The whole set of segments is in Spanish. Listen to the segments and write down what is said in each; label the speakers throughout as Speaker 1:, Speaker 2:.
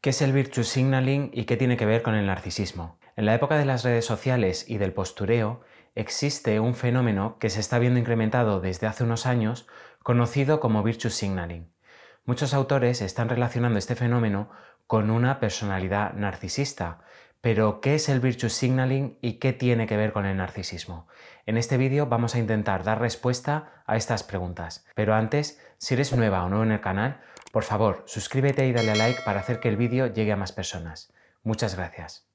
Speaker 1: ¿Qué es el virtue signaling y qué tiene que ver con el narcisismo? En la época de las redes sociales y del postureo, existe un fenómeno que se está viendo incrementado desde hace unos años, conocido como virtue signaling. Muchos autores están relacionando este fenómeno con una personalidad narcisista. Pero, ¿qué es el virtue signaling y qué tiene que ver con el narcisismo? En este vídeo vamos a intentar dar respuesta a estas preguntas. Pero antes, si eres nueva o nuevo en el canal, por favor, suscríbete y dale a like para hacer que el vídeo llegue a más personas. Muchas gracias.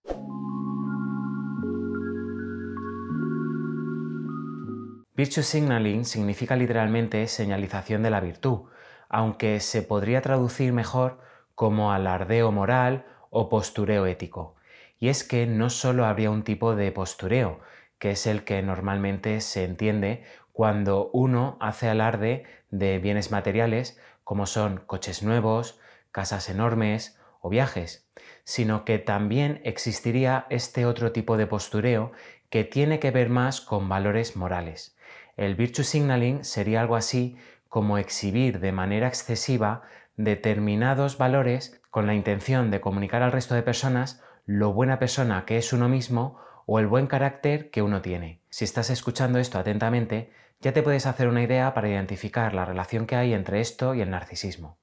Speaker 1: Virtue signaling significa literalmente señalización de la virtud, aunque se podría traducir mejor como alardeo moral o postureo ético. Y es que no solo habría un tipo de postureo, que es el que normalmente se entiende cuando uno hace alarde de bienes materiales como son coches nuevos, casas enormes o viajes, sino que también existiría este otro tipo de postureo que tiene que ver más con valores morales. El virtue signaling sería algo así como exhibir de manera excesiva determinados valores con la intención de comunicar al resto de personas lo buena persona que es uno mismo o el buen carácter que uno tiene. Si estás escuchando esto atentamente, ya te puedes hacer una idea para identificar la relación que hay entre esto y el narcisismo.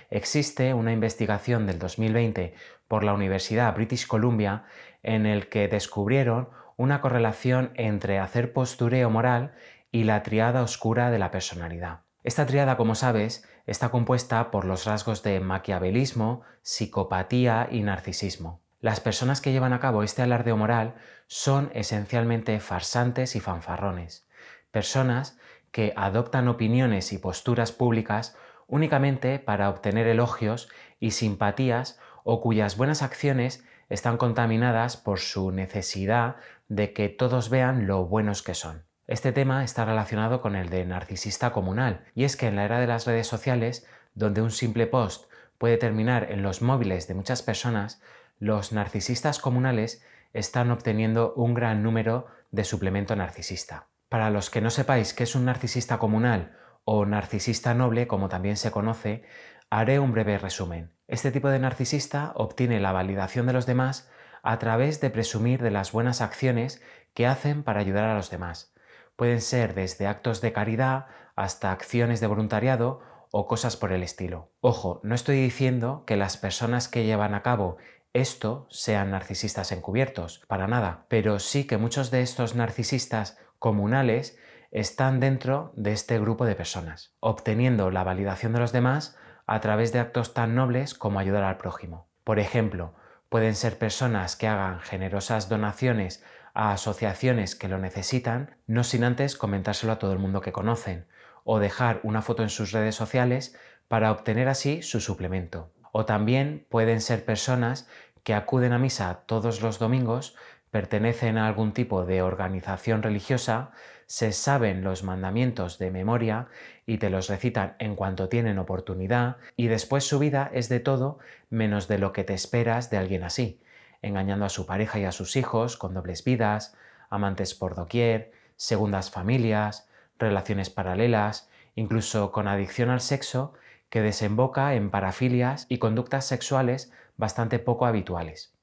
Speaker 1: Existe una investigación del 2020 por la Universidad British Columbia en el que descubrieron una correlación entre hacer postureo moral y la tríada oscura de la personalidad. Esta tríada, como sabes, está compuesta por los rasgos de maquiavelismo, psicopatía y narcisismo. Las personas que llevan a cabo este alardeo moral son esencialmente farsantes y fanfarrones, personas que adoptan opiniones y posturas públicas únicamente para obtener elogios y simpatías o cuyas buenas acciones están contaminadas por su necesidad de que todos vean lo buenos que son. Este tema está relacionado con el de narcisista comunal, y es que en la era de las redes sociales, donde un simple post puede terminar en los móviles de muchas personas, los narcisistas comunales están obteniendo un gran número de suplemento narcisista. Para los que no sepáis qué es un narcisista comunal o narcisista noble, como también se conoce, haré un breve resumen. Este tipo de narcisista obtiene la validación de los demás a través de presumir de las buenas acciones que hacen para ayudar a los demás. Pueden ser desde actos de caridad hasta acciones de voluntariado o cosas por el estilo. Ojo, no estoy diciendo que las personas que llevan a cabo esto sean narcisistas encubiertos, para nada, pero sí que muchos de estos narcisistas comunales están dentro de este grupo de personas, obteniendo la validación de los demás a través de actos tan nobles como ayudar al prójimo. Por ejemplo, pueden ser personas que hagan generosas donaciones a asociaciones que lo necesitan, no sin antes comentárselo a todo el mundo que conocen, o dejar una foto en sus redes sociales para obtener así su suplemento. O también pueden ser personas que acuden a misa todos los domingos, pertenecen a algún tipo de organización religiosa, se saben los mandamientos de memoria y te los recitan en cuanto tienen oportunidad, y después su vida es de todo menos de lo que te esperas de alguien así, engañando a su pareja y a sus hijos con dobles vidas, amantes por doquier, segundas familias, relaciones paralelas, incluso con adicción al sexo que desemboca en parafilias y conductas sexuales bastante poco habituales.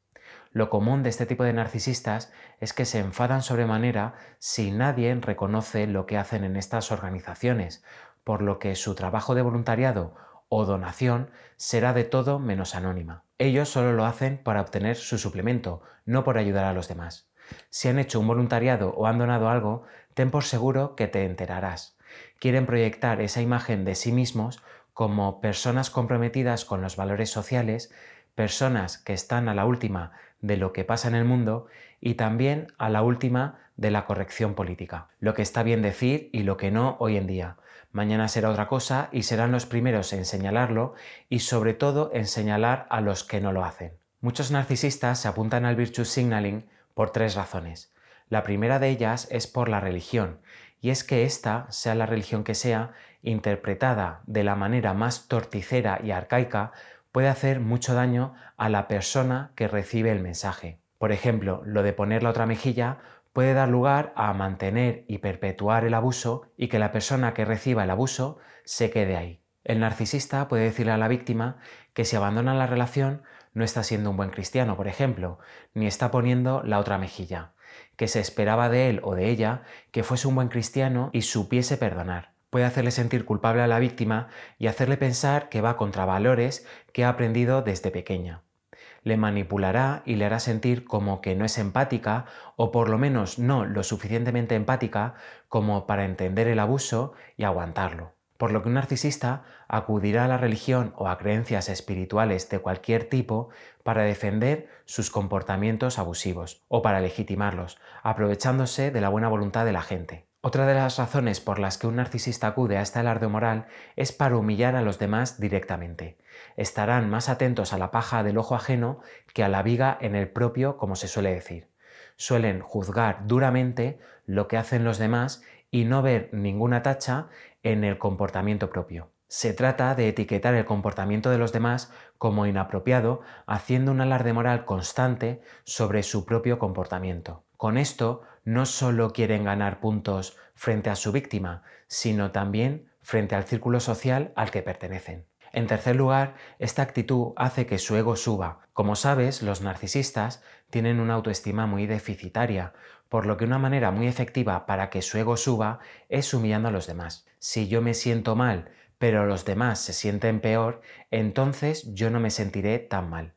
Speaker 1: Lo común de este tipo de narcisistas es que se enfadan sobremanera si nadie reconoce lo que hacen en estas organizaciones, por lo que su trabajo de voluntariado o donación será de todo menos anónima. Ellos solo lo hacen para obtener su suplemento, no por ayudar a los demás. Si han hecho un voluntariado o han donado algo, ten por seguro que te enterarás. Quieren proyectar esa imagen de sí mismos como personas comprometidas con los valores sociales, personas que están a la última de lo que pasa en el mundo y también a la última de la corrección política. Lo que está bien decir y lo que no hoy en día. Mañana será otra cosa y serán los primeros en señalarlo y sobre todo en señalar a los que no lo hacen. Muchos narcisistas se apuntan al virtue signaling por tres razones. La primera de ellas es por la religión, y es que ésta, sea la religión que sea, interpretada de la manera más torticera y arcaica, puede hacer mucho daño a la persona que recibe el mensaje. Por ejemplo, lo de poner la otra mejilla puede dar lugar a mantener y perpetuar el abuso y que la persona que reciba el abuso se quede ahí. El narcisista puede decirle a la víctima que si abandona la relación no está siendo un buen cristiano, por ejemplo, ni está poniendo la otra mejilla, que se esperaba de él o de ella que fuese un buen cristiano y supiese perdonar. Puede hacerle sentir culpable a la víctima y hacerle pensar que va contra valores que ha aprendido desde pequeña. Le manipulará y le hará sentir como que no es empática o por lo menos no lo suficientemente empática como para entender el abuso y aguantarlo. Por lo que un narcisista acudirá a la religión o a creencias espirituales de cualquier tipo para defender sus comportamientos abusivos o para legitimarlos, aprovechándose de la buena voluntad de la gente. Otra de las razones por las que un narcisista acude a este alarde moral es para humillar a los demás directamente. Estarán más atentos a la paja del ojo ajeno que a la viga en el propio, como se suele decir. Suelen juzgar duramente lo que hacen los demás y no ver ninguna tacha en el comportamiento propio. Se trata de etiquetar el comportamiento de los demás como inapropiado, haciendo un alarde moral constante sobre su propio comportamiento. Con esto no solo quieren ganar puntos frente a su víctima, sino también frente al círculo social al que pertenecen. En tercer lugar, esta actitud hace que su ego suba. Como sabes, los narcisistas tienen una autoestima muy deficitaria, por lo que una manera muy efectiva para que su ego suba es humillando a los demás. Si yo me siento mal, pero los demás se sienten peor, entonces yo no me sentiré tan mal.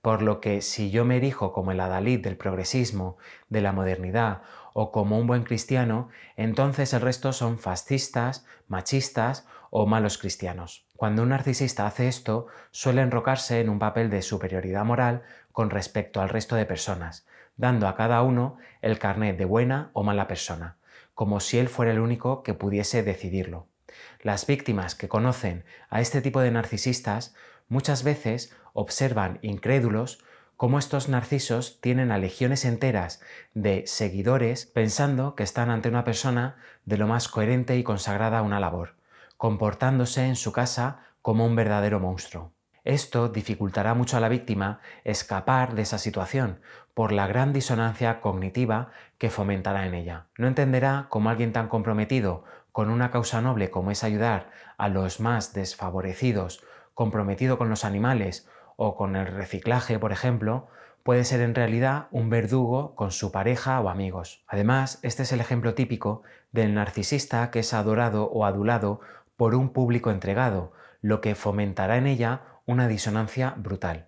Speaker 1: Por lo que si yo me erijo como el adalid del progresismo, de la modernidad o como un buen cristiano, entonces el resto son fascistas, machistas o malos cristianos. Cuando un narcisista hace esto, suele enrocarse en un papel de superioridad moral con respecto al resto de personas, dando a cada uno el carnet de buena o mala persona, como si él fuera el único que pudiese decidirlo. Las víctimas que conocen a este tipo de narcisistas muchas veces observan incrédulos cómo estos narcisos tienen a legiones enteras de seguidores pensando que están ante una persona de lo más coherente y consagrada a una labor, comportándose en su casa como un verdadero monstruo. Esto dificultará mucho a la víctima escapar de esa situación por la gran disonancia cognitiva que fomentará en ella. No entenderá cómo alguien tan comprometido con una causa noble como es ayudar a los más desfavorecidos, comprometido con los animales o con el reciclaje, por ejemplo, puede ser en realidad un verdugo con su pareja o amigos. Además, este es el ejemplo típico del narcisista que es adorado o adulado por un público entregado, lo que fomentará en ella una disonancia brutal.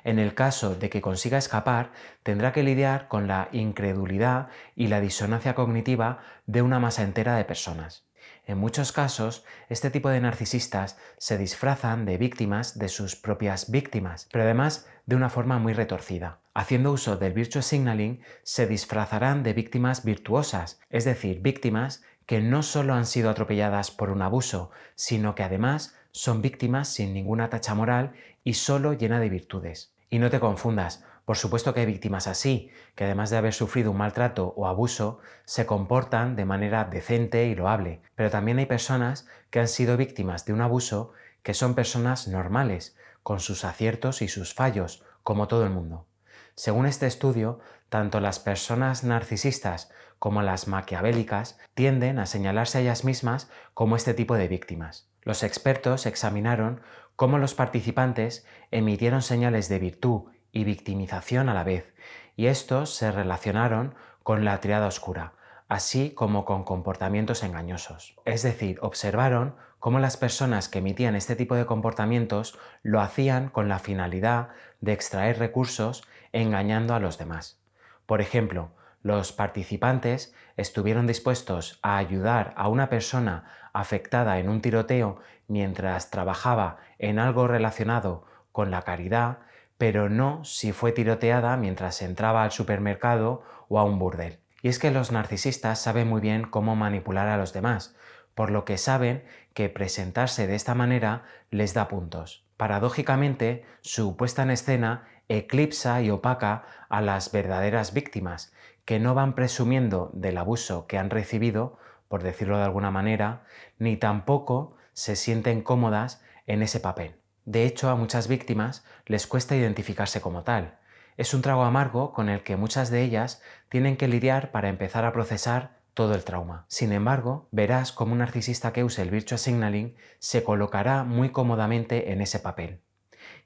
Speaker 1: En el caso de que consiga escapar, tendrá que lidiar con la incredulidad y la disonancia cognitiva de una masa entera de personas. En muchos casos, este tipo de narcisistas se disfrazan de víctimas de sus propias víctimas, pero además de una forma muy retorcida. Haciendo uso del virtue signaling, se disfrazarán de víctimas virtuosas, es decir, víctimas que no solo han sido atropelladas por un abuso, sino que además son víctimas sin ninguna tacha moral y solo llena de virtudes. Y no te confundas, por supuesto que hay víctimas así, que además de haber sufrido un maltrato o abuso, se comportan de manera decente y loable, pero también hay personas que han sido víctimas de un abuso que son personas normales, con sus aciertos y sus fallos, como todo el mundo. Según este estudio, tanto las personas narcisistas como las maquiavélicas tienden a señalarse a ellas mismas como este tipo de víctimas. Los expertos examinaron cómo los participantes emitieron señales de virtud y victimización a la vez, y estos se relacionaron con la triada oscura, así como con comportamientos engañosos. Es decir, observaron cómo las personas que emitían este tipo de comportamientos lo hacían con la finalidad de extraer recursos engañando a los demás. Por ejemplo, los participantes estuvieron dispuestos a ayudar a una persona afectada en un tiroteo mientras trabajaba en algo relacionado con la caridad, pero no si fue tiroteada mientras entraba al supermercado o a un burdel. Y es que los narcisistas saben muy bien cómo manipular a los demás, por lo que saben que presentarse de esta manera les da puntos. Paradójicamente, su puesta en escena eclipsa y opaca a las verdaderas víctimas, que no van presumiendo del abuso que han recibido, por decirlo de alguna manera, ni tampoco se sienten cómodas en ese papel. De hecho, a muchas víctimas les cuesta identificarse como tal. Es un trago amargo con el que muchas de ellas tienen que lidiar para empezar a procesar todo el trauma. Sin embargo, verás cómo un narcisista que use el virtue signaling se colocará muy cómodamente en ese papel.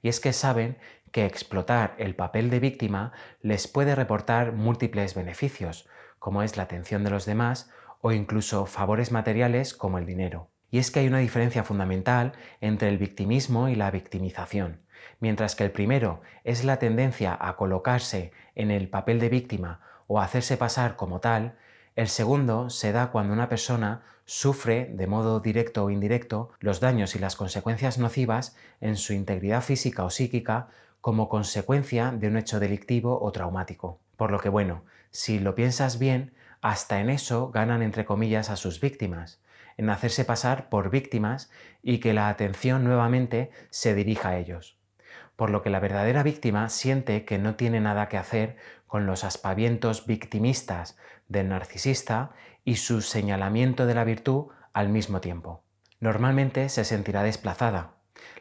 Speaker 1: Y es que saben que explotar el papel de víctima les puede reportar múltiples beneficios, como es la atención de los demás o incluso favores materiales como el dinero. Y es que hay una diferencia fundamental entre el victimismo y la victimización. Mientras que el primero es la tendencia a colocarse en el papel de víctima o a hacerse pasar como tal, el segundo se da cuando una persona sufre, de modo directo o indirecto, los daños y las consecuencias nocivas en su integridad física o psíquica como consecuencia de un hecho delictivo o traumático. Por lo que, bueno, si lo piensas bien, hasta en eso ganan entre comillas a sus víctimas, en hacerse pasar por víctimas y que la atención nuevamente se dirija a ellos. Por lo que la verdadera víctima siente que no tiene nada que hacer con los aspavientos victimistas del narcisista y su señalamiento de la virtud al mismo tiempo. Normalmente se sentirá desplazada.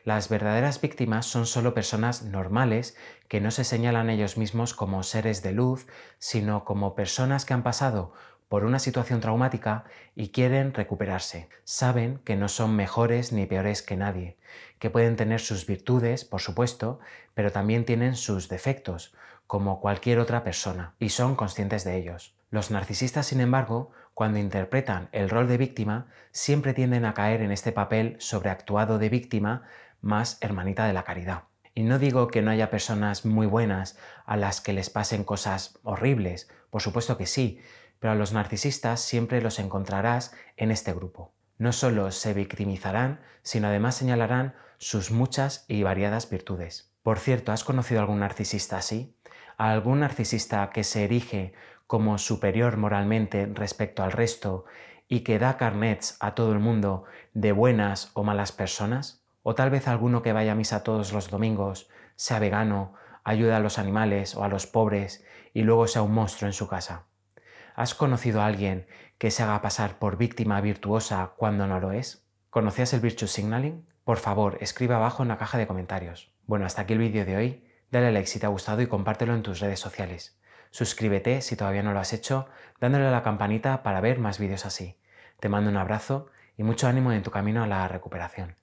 Speaker 1: Las verdaderas víctimas son solo personas normales que no se señalan ellos mismos como seres de luz, sino como personas que han pasado por una situación traumática y quieren recuperarse. Saben que no son mejores ni peores que nadie, que pueden tener sus virtudes, por supuesto, pero también tienen sus defectos, como cualquier otra persona, y son conscientes de ellos. Los narcisistas, sin embargo, cuando interpretan el rol de víctima, siempre tienden a caer en este papel sobreactuado de víctima más hermanita de la caridad. Y no digo que no haya personas muy buenas a las que les pasen cosas horribles, por supuesto que sí, pero a los narcisistas siempre los encontrarás en este grupo. No solo se victimizarán, sino además señalarán sus muchas y variadas virtudes. Por cierto, ¿has conocido algún narcisista así? ¿A algún narcisista que se erige como superior moralmente respecto al resto y que da carnets a todo el mundo de buenas o malas personas? ¿O tal vez alguno que vaya a misa todos los domingos, sea vegano, ayude a los animales o a los pobres y luego sea un monstruo en su casa? ¿Has conocido a alguien que se haga pasar por víctima virtuosa cuando no lo es? ¿Conocías el Virtue Signaling? Por favor, escribe abajo en la caja de comentarios. Bueno, hasta aquí el vídeo de hoy. Dale like si te ha gustado y compártelo en tus redes sociales. Suscríbete si todavía no lo has hecho, dándole a la campanita para ver más vídeos así. Te mando un abrazo y mucho ánimo en tu camino a la recuperación.